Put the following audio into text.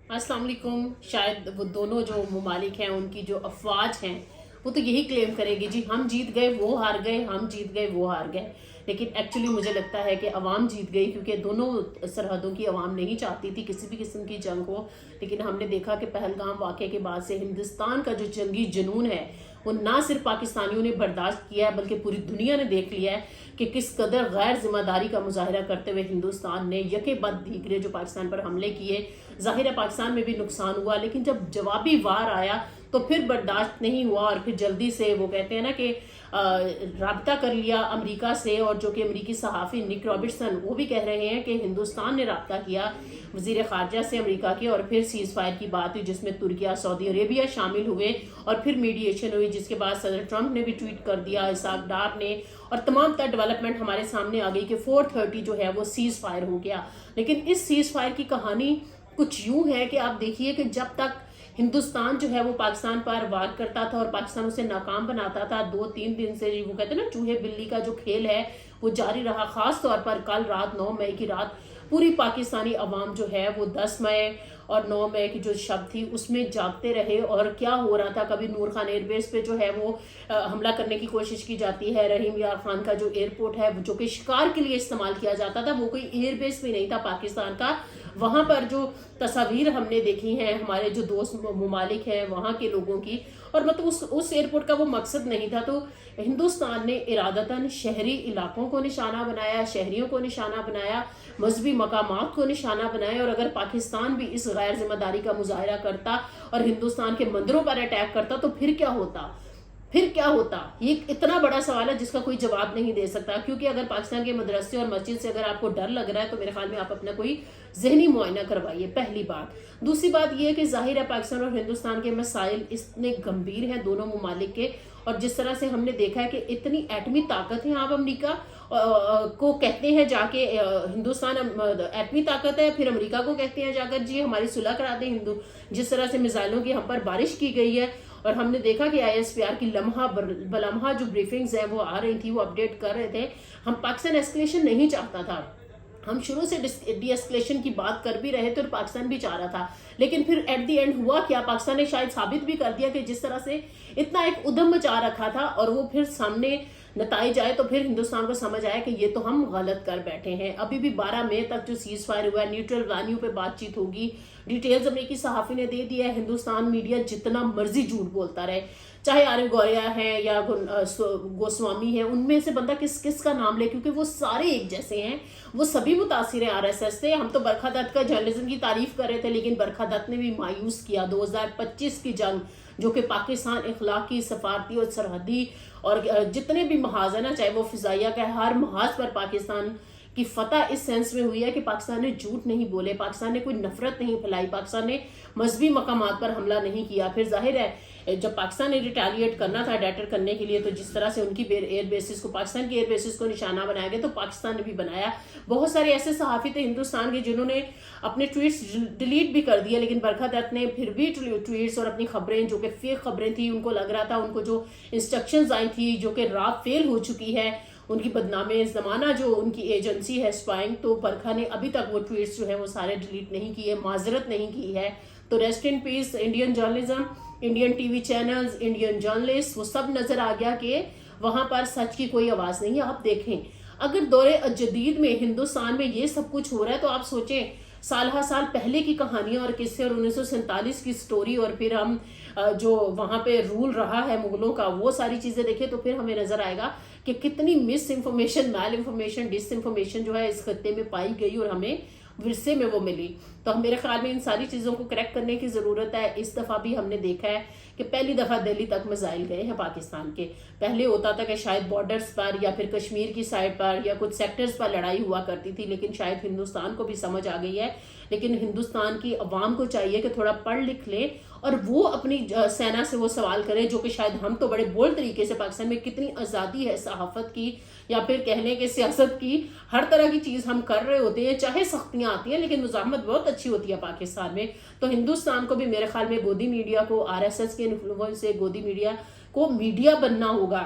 السلام علیکم. شاید وہ دونوں جو ممالک ہیں ان کی جو افواج ہیں وہ تو یہی کلیم کرے گی جی ہم جیت گئے وہ ہار گئے، ہم جیت گئے وہ ہار گئے. لیکن ایکچولی مجھے لگتا ہے کہ عوام جیت گئی، کیونکہ دونوں سرحدوں کی عوام نہیں چاہتی تھی کسی بھی قسم کی جنگ ہو. لیکن ہم نے دیکھا کہ پہلگام واقعے کے بعد سے ہندوستان کا جو جنگی جنون ہے وہ نہ صرف پاکستانیوں نے برداشت کیا ہے بلکہ پوری دنیا نے دیکھ لیا ہے کہ کس قدر غیر ذمہ داری کا مظاہرہ کرتے ہوئے ہندوستان نے یکے بعد دیگرے جو پاکستان پر حملے کیے. ظاہر ہے پاکستان میں بھی نقصان ہوا، لیکن جب جوابی وار آیا تو پھر برداشت نہیں ہوا اور پھر جلدی سے وہ کہتے ہیں نا کہ رابطہ کر لیا امریکہ سے. اور جو کہ امریکی صحافی نک رابرٹسن وہ بھی کہہ رہے ہیں کہ ہندوستان نے رابطہ کیا وزیر خارجہ سے امریکہ کے، اور پھر سیز فائر کی بات ہوئی جس میں ترکیہ سعودی عربیہ شامل ہوئے اور پھر میڈیشن ہوئی، جس کے بعد صدر ٹرمپ نے بھی ٹویٹ کر دیا، اسحاق ڈار نے، اور تمام تر ڈیولپمنٹ ہمارے سامنے آ گئی کہ 4:30 جو ہے وہ سیز فائر ہو گیا. لیکن اس سیز فائر کی کہانی کچھ یوں ہے کہ آپ دیکھیے کہ جب تک ہندوستان جو ہے وہ پاکستان پر وار کرتا تھا اور پاکستان اسے ناکام بناتا تھا، 2-3 دن سے وہ کہتے ہیں نا چوہے بلی کا جو کھیل ہے وہ جاری رہا. خاص طور پر کل رات 9 مئی کی رات پوری پاکستانی عوام جو ہے وہ 10 مئی اور 9 مئی کی جو شب تھی اس میں جاگتے رہے. اور کیا ہو رہا تھا، کبھی نور خان ایئر بیس پہ جو ہے وہ حملہ کرنے کی کوشش کی جاتی ہے. رحیم یار خان کا جو ایئرپورٹ ہے جو کہ شکار کے لیے استعمال کیا جاتا تھا، وہ کوئی ایئر بیس بھی نہیں تھا پاکستان کا. وہاں پر جو تصاویر ہم نے دیکھی ہیں ہمارے جو دوست ممالک ہیں وہاں کے لوگوں کی، اور مطلب اس ایئرپورٹ کا وہ مقصد نہیں تھا. تو ہندوستان نے ارادتاً شہری علاقوں کو نشانہ بنایا، شہریوں کو نشانہ بنایا، مذہبی مقامات کو نشانہ بنایا. اور اگر پاکستان بھی اس غیر ذمہ داری کا مظاہرہ کرتا اور ہندوستان کے مندروں پر اٹیک کرتا تو پھر کیا ہوتا؟ یہ اتنا بڑا سوال ہے جس کا کوئی جواب نہیں دے سکتا. کیونکہ اگر پاکستان کے مدرسے اور مسجد سے اگر آپ کو ڈر لگ رہا ہے تو میرے خیال میں آپ اپنا کوئی ذہنی معائنہ کروائیے، پہلی بات. دوسری بات یہ ہے کہ ظاہر ہے پاکستان اور ہندوستان کے مسائل اتنے گمبھیر ہیں دونوں ممالک کے، اور جس طرح سے ہم نے دیکھا ہے کہ اتنی ایٹمی طاقت ہے. آپ امریکہ کو کہتے ہیں جا کے ہندوستان ایٹمی طاقت ہے، پھر امریکہ کو کہتے ہیں جا کر جی ہماری صلح کرا دیں جس طرح سے میزائلوں کی ہم پر بارش کی گئی ہے. اور ہم نے دیکھا کہ ISPR کی لمحہ بلمحہ جو بریفنگز ہیں وہ آ رہی تھی، وہ اپڈیٹ کر رہے تھے. ہم پاکستان ایسکلیشن نہیں چاہتا تھا، ہم شروع سے ڈی ایسکلیشن کی بات کر بھی رہے تھے اور پاکستان بھی چاہ رہا تھا. لیکن پھر ایٹ دی اینڈ ہوا کیا، پاکستان نے شاید ثابت بھی کر دیا کہ جس طرح سے اتنا ایک ادھم مچا رکھا تھا اور وہ پھر سامنے نتائج آئے تو پھر ہندوستان کو سمجھ آیا کہ یہ تو ہم غلط کر بیٹھے ہیں. ابھی بھی 12 مئی تک جو سیز فائر ہوا ہے، نیوٹرل وینیو پہ بات چیت ہوگی. ڈیٹیلز امریکی صحافی نے دے دیا ہے. ہندوستان میڈیا جتنا مرضی جھوٹ بولتا رہے، چاہے عارف گوریا ہے یا گوسوامی ہے، ان میں سے بندہ کس کا نام لے، کیونکہ وہ سارے ایک جیسے ہیں، وہ سبھی متاثر ہیں RSS سے. ہم تو برکھا دت کا جرنلزم کی تعریف کر رہے تھے، لیکن برکھا دت نے بھی مایوس کیا 2025 کی جنگ، جو کہ پاکستان اخلاقی، سفارتی اور سرحدی اور جتنے بھی محاذ ہیں نا، چاہے وہ فضائیہ کا، ہر محاذ پر پاکستان کی فتح اس سینس میں ہوئی ہے کہ پاکستان نے جھوٹ نہیں بولے، پاکستان نے کوئی نفرت نہیں پھیلائی، پاکستان نے مذہبی مقامات پر حملہ نہیں کیا. پھر ظاہر ہے جب پاکستان نے ریٹیلیٹ کرنا تھا اٹیک کرنے کے لیے، تو جس طرح سے ان کی ایئر بیسز کو، پاکستان کی ایئر بیسز کو نشانہ بنایا گیا، تو پاکستان نے بھی بنایا. بہت سارے ایسے صحافی تھے ہندوستان کے جنہوں نے اپنے ٹویٹس ڈیلیٹ بھی کر دیے، لیکن برکھا دت نے پھر بھی ٹویٹس اور اپنی خبریں جو کہ فیک خبریں تھیں، ان کو لگ رہا تھا، ان کو جو انسٹرکشنز آئی تھی جو کہ رات فیل ہو چکی ہے، ان کی بدنامِ زمانہ جو ان کی ایجنسی ہے اسپائنگ، تو برکھا نے ابھی تک وہ ٹویٹس جو ہیں وہ سارے ڈیلیٹ نہیں کیے، معذرت نہیں کی ہے. تو rest in peace Indian journalism, Indian T V channels, Indian journalist, وہ سب نظر آ گیا کہ وہاں پر سچ کی کوئی آواز نہیں ہے. آپ دیکھیں اگر دور جدید میں ہندوستان میں یہ سب کچھ ہو رہا ہے تو آپ سوچیں سال ہر سال پہلے کی کہانیاں اور قصے اور 1947 کی سٹوری، اور پھر ہم جو وہاں پہ رول رہا ہے مغلوں کا، وہ ساری چیزیں دیکھیں تو پھر ہمیں نظر آئے گا کہ کتنی مس انفارمیشن، میل انفارمیشن، ڈس انفارمیشن جو ہے اس خطے میں پائی گئی اور ہمیں ورثے میں وہ ملی. تو میرے خیال میں ان ساری چیزوں کو کریکٹ کرنے کی ضرورت ہے. اس دفعہ بھی ہم نے دیکھا ہے کہ پہلی دفعہ دہلی تک میزائل گئے ہیں پاکستان کے. پہلے ہوتا تھا کہ شاید بارڈرز پر یا پھر کشمیر کی سائڈ پر یا کچھ سیکٹرز پر لڑائی ہوا کرتی تھی، لیکن شاید ہندوستان کو بھی سمجھ آ گئی ہے. لیکن ہندوستان کی عوام کو چاہیے کہ تھوڑا پڑھ لکھ لیں اور وہ اپنی سینا سے وہ سوال کرے، جو کہ شاید ہم تو بڑے بولڈ طریقے سے، پاکستان میں کتنی آزادی ہے صحافت کی یا پھر کہنے کے سیاست کی، ہر طرح کی چیز ہم کر رہے ہوتے ہیں، چاہے سختیاں آتی ہیں لیکن مزاحمت بہت اچھی ہوتی ہے پاکستان میں. تو ہندوستان کو بھی میرے خیال میں گودی میڈیا کو RSS کے انفلوئنس سے گودی میڈیا کو میڈیا بننا ہوگا.